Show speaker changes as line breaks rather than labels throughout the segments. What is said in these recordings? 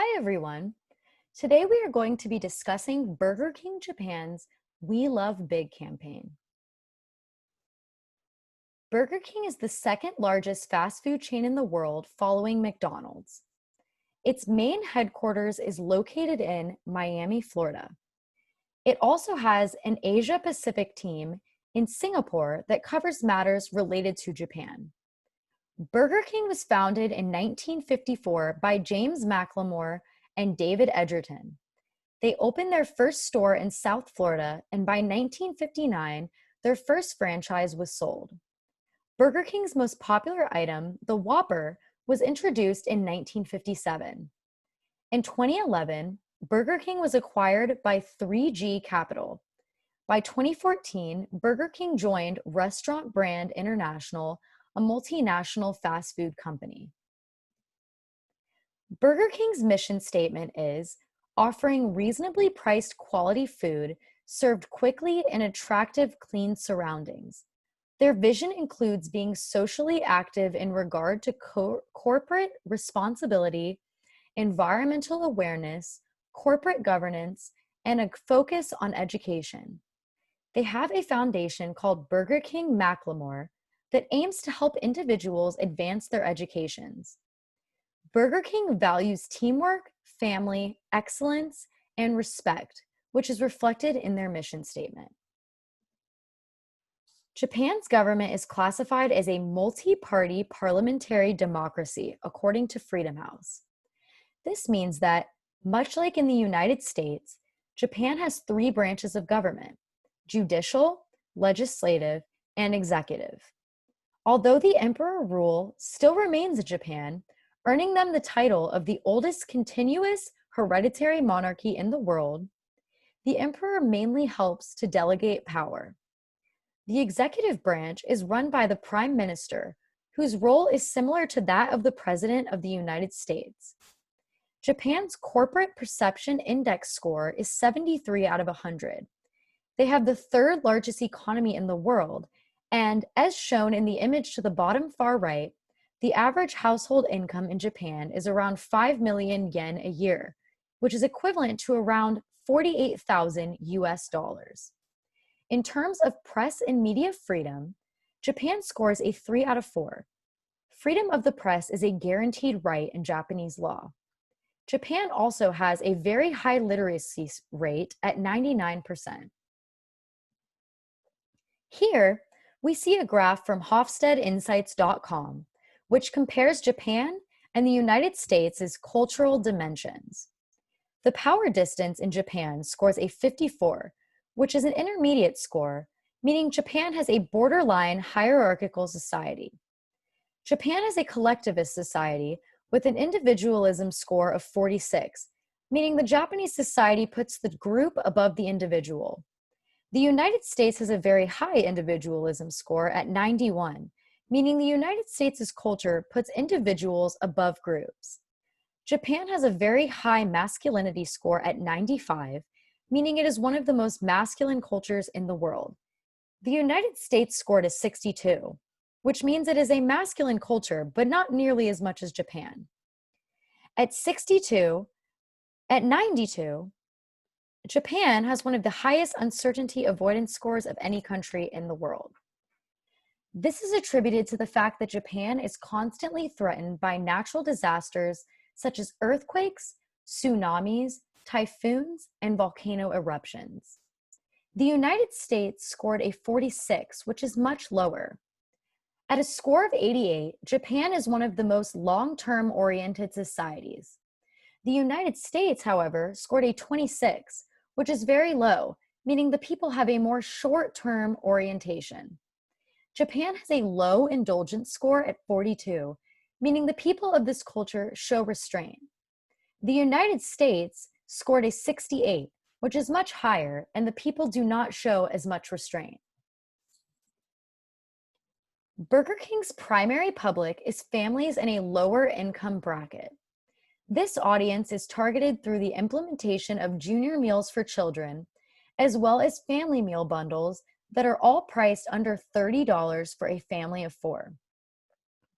Hi everyone. Today we are going to be discussing Burger King Japan's We Love Big campaign. Burger King is the second largest fast food chain in the world following McDonald's. Its main headquarters is located in Miami, Florida. It also has an Asia Pacific team in Singapore that covers matters related to Japan. Burger King was founded in 1954 by James McLemore and David Edgerton. They opened their first store in South Florida, and by 1959, their first franchise was sold. Burger King's most popular item, the Whopper, was introduced in 1957. In 2011, Burger King was acquired by 3G Capital. By 2014, Burger King joined Restaurant Brand International, a multinational fast food company. Burger King's mission statement is offering reasonably priced quality food served quickly in attractive, clean surroundings. Their vision includes being socially active in regard to corporate responsibility, environmental awareness, corporate governance, and a focus on education. They have a foundation called Burger King Macklemore that aims to help individuals advance their educations. Burger King values teamwork, family, excellence, and respect, which is reflected in their mission statement. Japan's government is classified as a multi-party parliamentary democracy, according to Freedom House. This means that, much like in the United States, Japan has three branches of government: judicial, legislative, and executive. Although the emperor rule still remains in Japan, earning them the title of the oldest continuous hereditary monarchy in the world, the emperor mainly helps to delegate power. The executive branch is run by the prime minister, whose role is similar to that of the president of the United States. Japan's corporate perception index score is 73 out of 100. They have the third largest economy in the world, and as shown in the image to the bottom far right, the average household income in Japan is around 5 million yen a year, which is equivalent to around 48,000 US dollars. In terms of press and media freedom, Japan scores a 3 out of 4. Freedom of the press is a guaranteed right in Japanese law. Japan also has a very high literacy rate at 99%. Here, we see a graph from HofstedeInsights.com, which compares Japan and the United States' cultural dimensions. The power distance in Japan scores a 54, which is an intermediate score, meaning Japan has a borderline hierarchical society. Japan is a collectivist society with an individualism score of 46, meaning the Japanese society puts the group above the individual. The United States has a very high individualism score at 91, meaning the United States' culture puts individuals above groups. Japan has a very high masculinity score at 95, meaning it is one of the most masculine cultures in the world. The United States scored a 62, which means it is a masculine culture, but not nearly as much as Japan. At 92, Japan has one of the highest uncertainty avoidance scores of any country in the world. This is attributed to the fact that Japan is constantly threatened by natural disasters such as earthquakes, tsunamis, typhoons, and volcano eruptions. The United States scored a 46, which is much lower. At a score of 88, Japan is one of the most long-term oriented societies. The United States, however, scored a 26, which is very low, meaning the people have a more short-term orientation. Japan has a low indulgence score at 42, meaning the people of this culture show restraint. The United States scored a 68, which is much higher, and the people do not show as much restraint. Burger King's primary public is families in a lower income bracket. This audience is targeted through the implementation of junior meals for children, as well as family meal bundles that are all priced under $30 for a family of 4.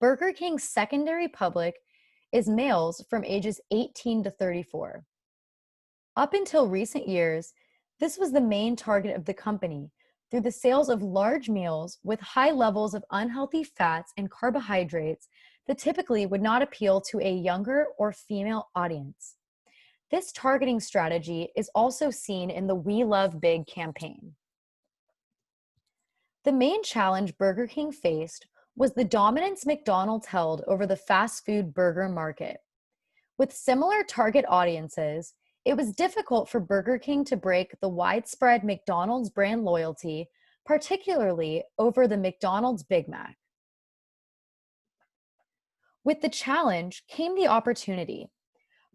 Burger King's secondary public is males from ages 18 to 34. Up until recent years, this was the main target of the company through the sales of large meals with high levels of unhealthy fats and carbohydrates that typically would not appeal to a younger or female audience. This targeting strategy is also seen in the We Love Big campaign. The main challenge Burger King faced was the dominance McDonald's held over the fast food burger market. With similar target audiences, it was difficult for Burger King to break the widespread McDonald's brand loyalty, particularly over the McDonald's Big Mac. With the challenge came the opportunity.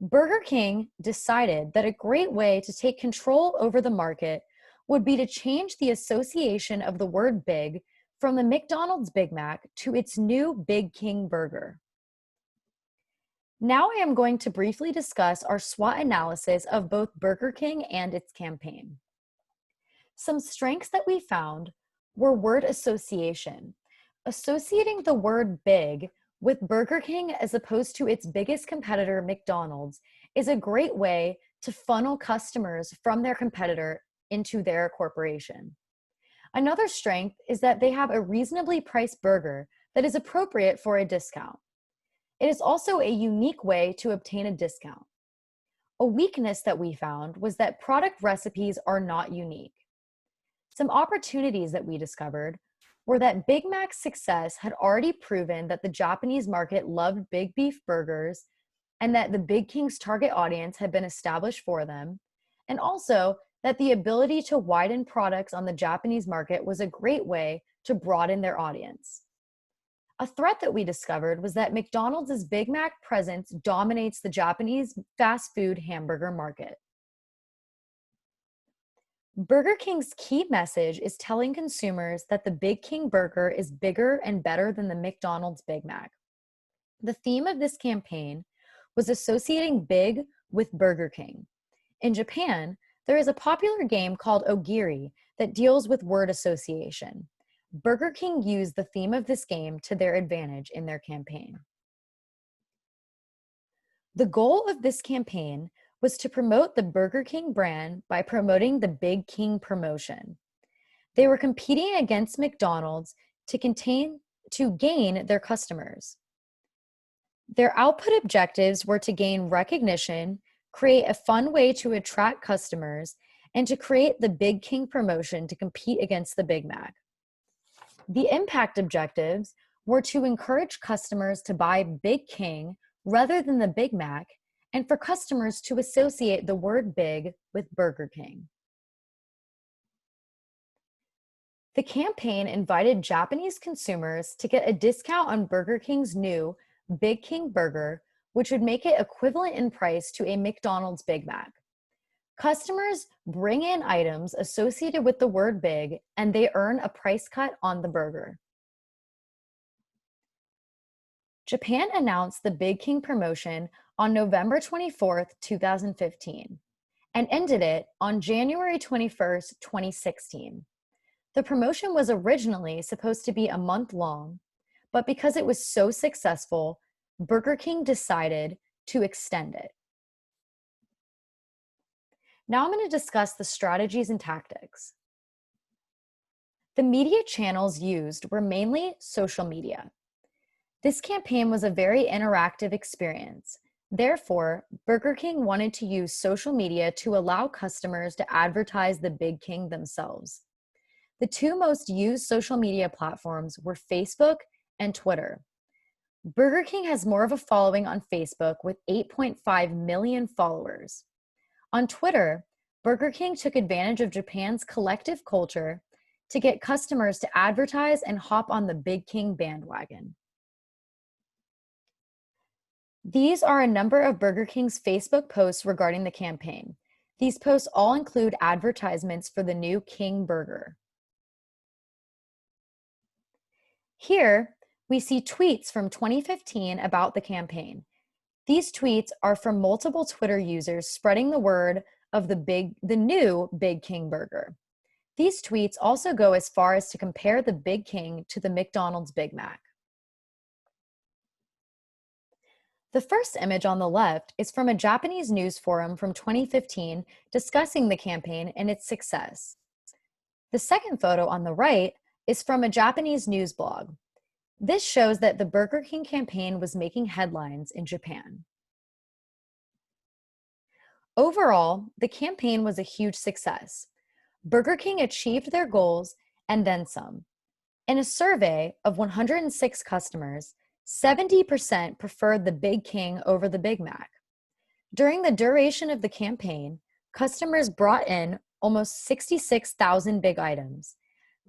Burger King decided that a great way to take control over the market would be to change the association of the word big from the McDonald's Big Mac to its new Big King burger. Now I am going to briefly discuss our SWOT analysis of both Burger King and its campaign. Some strengths that we found were word association. Associating the word big with Burger King as opposed to its biggest competitor, McDonald's, is a great way to funnel customers from their competitor into their corporation. Another strength is that they have a reasonably priced burger that is appropriate for a discount. It is also a unique way to obtain a discount. A weakness that we found was that product recipes are not unique. Some opportunities that we discovered were that Big Mac's success had already proven that the Japanese market loved big beef burgers and that the Big King's target audience had been established for them, and also that the ability to widen products on the Japanese market was a great way to broaden their audience. A threat that we discovered was that McDonald's Big Mac presence dominates the Japanese fast food hamburger market. Burger King's key message is telling consumers that the Big King burger is bigger and better than the McDonald's Big Mac. The theme of this campaign was associating big with Burger King. In Japan, there is a popular game called Ogiri that deals with word association. Burger King used the theme of this game to their advantage in their campaign. The goal of this campaign was to promote the Burger King brand by promoting the Big King promotion. They were competing against McDonald's to gain their customers. Their output objectives were to gain recognition, create a fun way to attract customers, and to create the Big King promotion to compete against the Big Mac. The impact objectives were to encourage customers to buy Big King rather than the Big Mac, and for customers to associate the word big with Burger King. The campaign invited Japanese consumers to get a discount on Burger King's new Big King burger, which would make it equivalent in price to a McDonald's Big Mac. Customers bring in items associated with the word big, and they earn a price cut on the burger. Japan announced the Big King promotion on November 24th, 2015, and ended it on January 21st, 2016. The promotion was originally supposed to be a month long, but because it was so successful, Burger King decided to extend it. Now I'm going to discuss the strategies and tactics. The media channels used were mainly social media. This campaign was a very interactive experience. Therefore, Burger King wanted to use social media to allow customers to advertise the Big King themselves. The two most used social media platforms were Facebook and Twitter. Burger King has more of a following on Facebook with 8.5 million followers. On Twitter, Burger King took advantage of Japan's collective culture to get customers to advertise and hop on the Big King bandwagon. These are a number of Burger King's Facebook posts regarding the campaign. These posts all include advertisements for the new King Burger. Here, we see tweets from 2015 about the campaign. These tweets are from multiple Twitter users spreading the word of the new Big King burger. These tweets also go as far as to compare the Big King to the McDonald's Big Mac. The first image on the left is from a Japanese news forum from 2015 discussing the campaign and its success. The second photo on the right is from a Japanese news blog. This shows that the Burger King campaign was making headlines in Japan. Overall, the campaign was a huge success. Burger King achieved their goals and then some. In a survey of 106 customers, 70% preferred the Big King over the Big Mac. During the duration of the campaign, customers brought in almost 66,000 big items.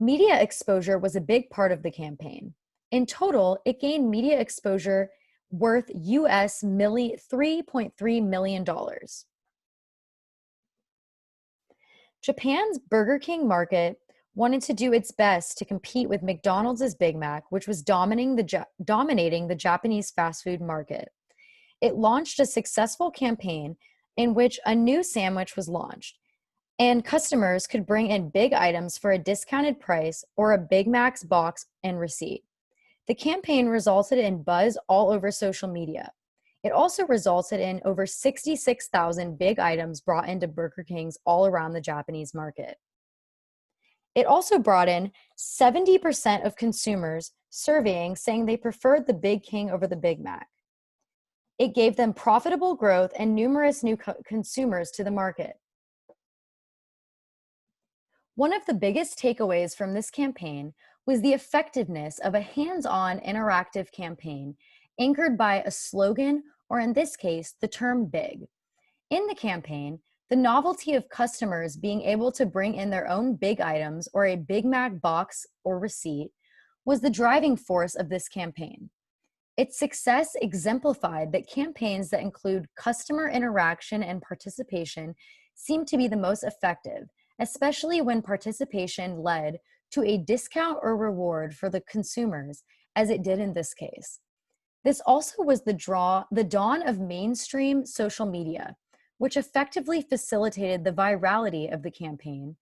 Media exposure was a big part of the campaign. In total, it gained media exposure worth US $3.3 million. Japan's Burger King market wanted to do its best to compete with McDonald's Big Mac, which was dominating the Japanese fast food market. It launched a successful campaign in which a new sandwich was launched, and customers could bring in big items for a discounted price or a Big Mac's box and receipt. The campaign resulted in buzz all over social media. It also resulted in over 66,000 big items brought into Burger King's all around the Japanese market. It also brought in 70% of consumers surveying saying they preferred the Big King over the Big Mac. It gave them profitable growth and numerous new consumers to the market. One of the biggest takeaways from this campaign was the effectiveness of a hands-on interactive campaign anchored by a slogan, or in this case, the term big. In the campaign, the novelty of customers being able to bring in their own big items or a Big Mac box or receipt was the driving force of this campaign. Its success exemplified that campaigns that include customer interaction and participation seem to be the most effective, especially when participation led to a discount or reward for the consumers, as it did in this case. This also was the dawn of mainstream social media, which effectively facilitated the virality of the campaign.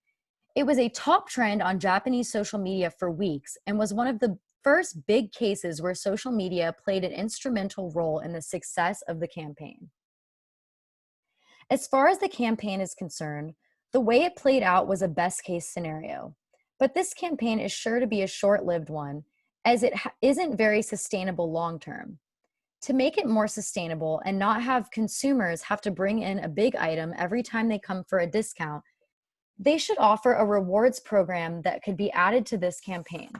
It was a top trend on Japanese social media for weeks and was one of the first big cases where social media played an instrumental role in the success of the campaign. As far as the campaign is concerned, the way it played out was a best-case scenario. But this campaign is sure to be a short-lived one, as it isn't very sustainable long-term. To make it more sustainable and not have consumers have to bring in a big item every time they come for a discount, they should offer a rewards program that could be added to this campaign.